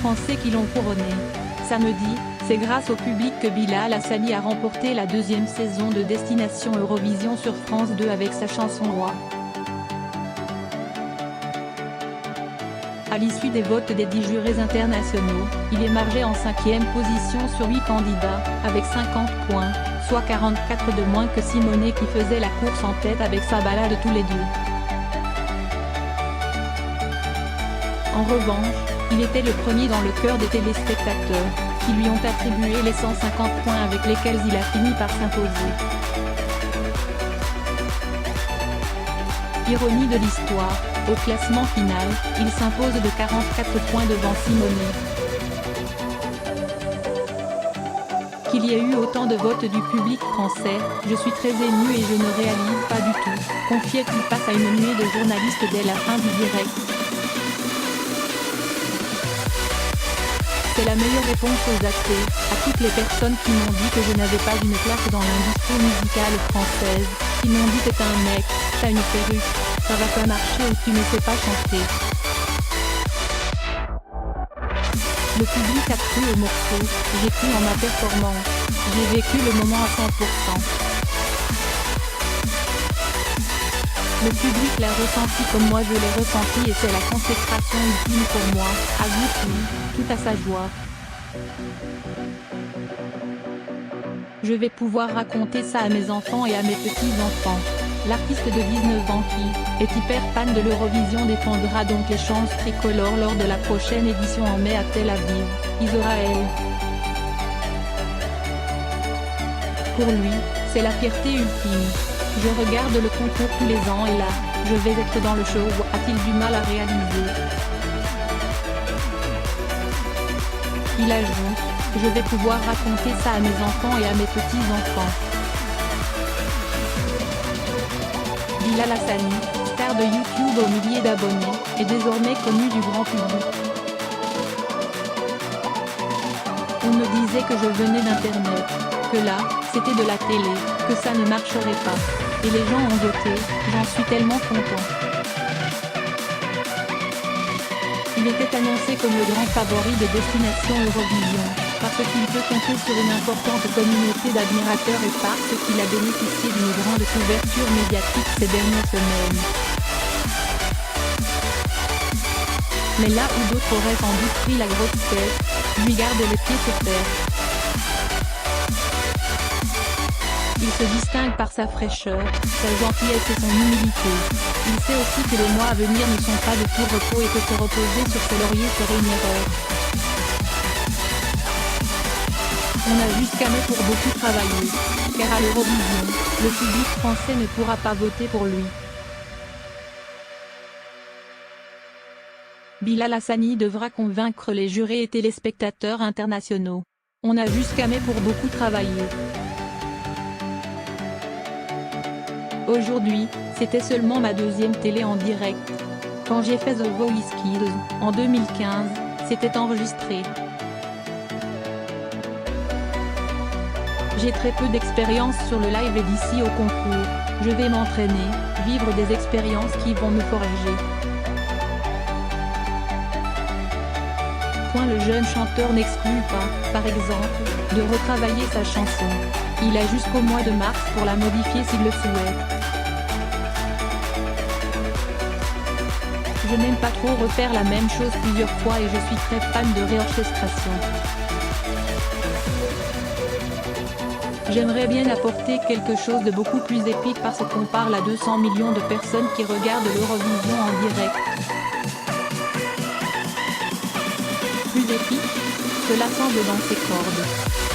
Français qui l'ont couronné. Samedi, c'est grâce au public que Bilal Hassani a remporté la deuxième saison de Destination Eurovision sur France 2 avec sa chanson Roi. À l'issue des votes des 10 jurés internationaux, il émergeait en 5e position sur 8 candidats, avec 50 points, soit 44 de moins que Simonet qui faisait la course en tête avec sa balade tous les deux. En revanche, il était le premier dans le cœur des téléspectateurs, qui lui ont attribué les 150 points avec lesquels il a fini par s'imposer. Ironie de l'histoire, au classement final, il s'impose de 44 points devant Simonet. Qu'il y ait eu autant de votes du public français, je suis très ému et je ne réalise pas du tout, confiait-il face à une nuée de journalistes dès la fin du direct. C'est la meilleure réponse aux athées, à toutes les personnes qui m'ont dit que je n'avais pas une place dans l'industrie musicale française, qui m'ont dit t'es un mec, t'as une perruque, ça va pas marcher ou tu ne sais pas chanter. Le public a cru au morceau, j'ai cru en ma performance, j'ai vécu le moment à 100%. Le public l'a ressenti comme moi je l'ai ressenti et c'est la consécration ultime pour moi, avoue-t-il, tout à sa joie. Je vais pouvoir raconter ça à mes enfants et à mes petits-enfants. L'artiste de 19 ans qui est hyper fan de l'Eurovision défendra donc les chances tricolores lors de la prochaine édition en mai à Tel Aviv, Israël. Pour lui, c'est la fierté ultime. Je regarde le concours tous les ans et là, je vais être dans le show, a-t-il du mal à réaliser. Il ajoute, je vais pouvoir raconter ça à mes enfants et à mes petits-enfants. Bilal Hassani, star de YouTube aux milliers d'abonnés, est désormais connu du grand public. On me disait que je venais d'Internet, que là, c'était de la télé, que ça ne marcherait pas. Et les gens ont voté, j'en suis tellement content. Il était annoncé comme le grand favori de Destination Eurovision, parce qu'il peut compter sur une importante communauté d'admirateurs et parce qu'il a bénéficié d'une grande couverture médiatique ces dernières semaines. Mais là où d'autres auraient sans doute pris la grosse tête, lui garde les pieds sur terre. Il se distingue par sa fraîcheur, sa gentillesse et son humilité. Il sait aussi que les mois à venir ne sont pas de tout repos et que se reposer sur ses lauriers serait une erreur. On a jusqu'à mai pour beaucoup travailler, car à l'Eurovision, le public français ne pourra pas voter pour lui. Bilal Hassani devra convaincre les jurés et téléspectateurs internationaux. On a jusqu'à mai pour beaucoup travailler. Aujourd'hui, c'était seulement ma deuxième télé en direct. Quand j'ai fait The Voice Kids, en 2015, c'était enregistré. J'ai très peu d'expérience sur le live et d'ici au concours, je vais m'entraîner, vivre des expériences qui vont me forger. Le jeune chanteur n'exclut pas, par exemple, de retravailler sa chanson. Il a jusqu'au mois de mars pour la modifier s'il le souhaite. Je n'aime pas trop refaire la même chose plusieurs fois et je suis très fan de réorchestration. J'aimerais bien apporter quelque chose de beaucoup plus épique parce qu'on parle à 200 millions de personnes qui regardent l'Eurovision en direct. Plus épique, cela semble dans ses cordes.